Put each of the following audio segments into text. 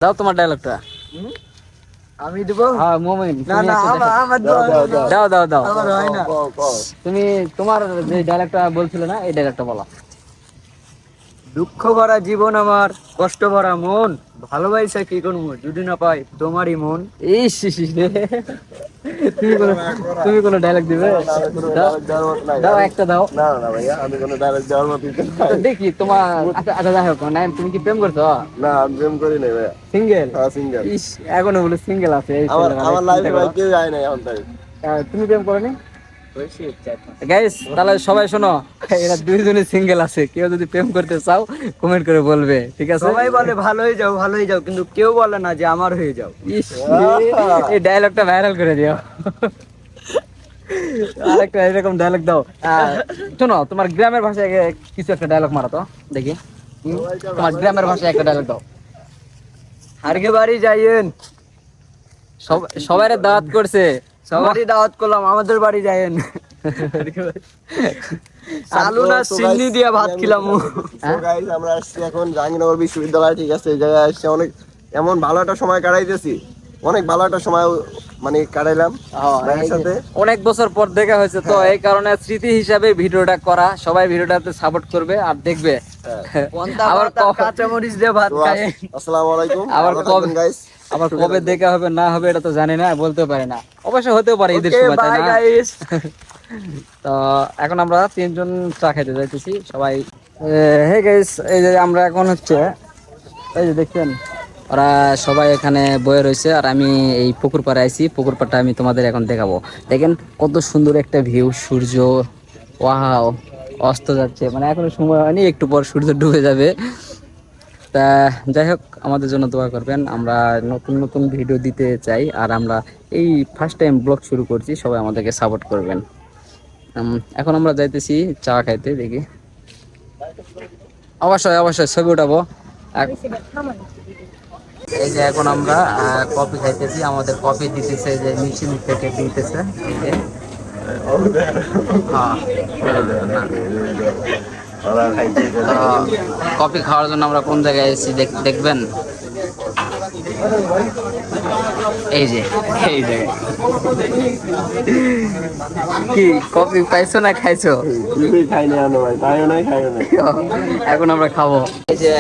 দাও তোমার ডায়লগটা। আমি দেবো? হ্যাঁ মোমিন, না না আমার দাও দাও দাও। আমার হয় না। তুমি তোমার যে ডায়লগটা বলছিলে না, এই ডায়লগটা বলো। দুঃখ ভরা জীবন আমার, কষ্ট ভরা মন, ভালোবাসা কি করবো যদি না পাই তোমারই মন। ইস ইস ইস রে। তুমি কোনো ডায়লগ দিবে? দাও একটা দাও। না না ভাইয়া, আমি কোনো ডায়লগ দেওয়ার মতো তো দেখি তোমার। আচ্ছা আচ্ছা, যাই হোক না, তুমি কি প্রেম করছো? না, আমি প্রেম করি নাই ভাইয়া। সিঙ্গেল? সিঙ্গেল। ইস, এখনো বলে সিঙ্গেল আছে। এই আমার লাইফে ভাই কেউ যায় নাই এখন তাই। তুমি প্রেম করনি? গাইস তাহলে সবাই শোনো, এরা দুইজনই সিঙ্গেল আছে। কেউ যদি প্রেম করতে চাও কমেন্ট করে বলবে, ঠিক আছে? সবাই বলে ভালো হয়ে যাও ভালো হয়ে যাও, কিন্তু কেউ বলে না যে আমার হয়ে যাও। ইস, এই ডায়লগটা ভাইরাল করে দিও। আরেকটা এরকম ডায়লগ দাও। শোনো, তোমার গ্রামের ভাষায় কিছু একটা ডায়লগ মারো তো দেখি। তোমার গ্রামের ভাষায় একটা ডায়লগ দাও। হারগে বাড়ি যাইয়েন। সবাই দাওয়াত করছে, সবারই দাওয়াত করলাম, আমাদের বাড়ি যাইয়েন। আলু না চিনি দিয়ে ভাত খেলাম। So guys, আমরা আসছি এখন জাহাঙ্গীরনগর বিশ্ববিদ্যালয়, ঠিক আছে? এই জায়গায় আসছি অনেক, এমন ভালো একটা সময় কাটাইতেছি, অনেক ভালো একটা সময় মানে কাটাইলাম ভাইয়ের সাথে। অনেক বছর পর দেখা হয়েছে তো, এই কারণে স্মৃতি হিসাবে ভিডিওটা করা। সবাই ভিডিওটাতে সাপোর্ট করবে আর দেখবে। আবার কাঁচামরিচ দিয়ে ভাত খায়। আসসালামু আলাইকুম। আবার ভালো কবে থাকবেন guys। আবার কবে দেখা হবে না হবে এটা তো জানি না, বলতে পারি না। অবশ্য হতেও পারে ঈদের Okay, সময়, তাই bye না? guys. তো এখন আমরা তিনজন চা খাইতে যাইতেছি সবাই। হে গাইস, এই যে আমরা এখন হচ্ছে, এই যে দেখছেন ওরা সবাই এখানে বয়ে রয়েছে, আর আমি এই পুকুর পাড়ে আইছি। পুকুর পাড়টা আমি তোমাদের এখন দেখাবো। দেখেন কত সুন্দর একটা ভিউ, সূর্য ওয়াও অস্ত যাচ্ছে, মানে এখনো সময় হয়নি, একটু পর সূর্য ডুবে যাবে। তা যাই হোক, আমাদের জন্য দোয়া করবেন। আমরা নতুন নতুন ভিডিও দিতে চাই, আর আমরা এই ফার্স্ট টাইম ব্লগ শুরু করছি, সবাই আমাদেরকে সাপোর্ট করবেন। এখন আমরা যাইতেছি চা খাইতে, দেখি। অবশ্যই অবশ্যই ছবি উঠাবো। এই যে এখন আমরা কফি খাইতেছি, আমাদের কফি দিতেছে যে মেশিন থেকে দিতেছে। এই যে কফি খাওয়ার জন্য আমরা কোন জায়গায় এসেছি দেখবেন। এই যে এই জায়গায় কি কফি পাইছো না খাইছো? খাইনি আনো ভাই, তাইও নাই খাইও নাই। এখন আমরা খাবো। এই যে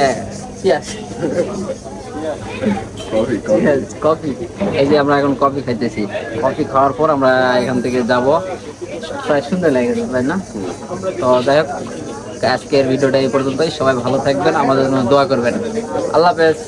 কফি, এই যে আমরা এখন কফি খাইতেছি। কফি খাওয়ার পর আমরা এখান থেকে যাব। প্রায় সুন্দর লেগেছে তাই না? তো যাই হোক, আজকের ভিডিওটা এই পর্যন্তই। সবাই ভালো থাকবেন, আমাদের জন্য দোয়া করবেন। আল্লাহ হাফেজ।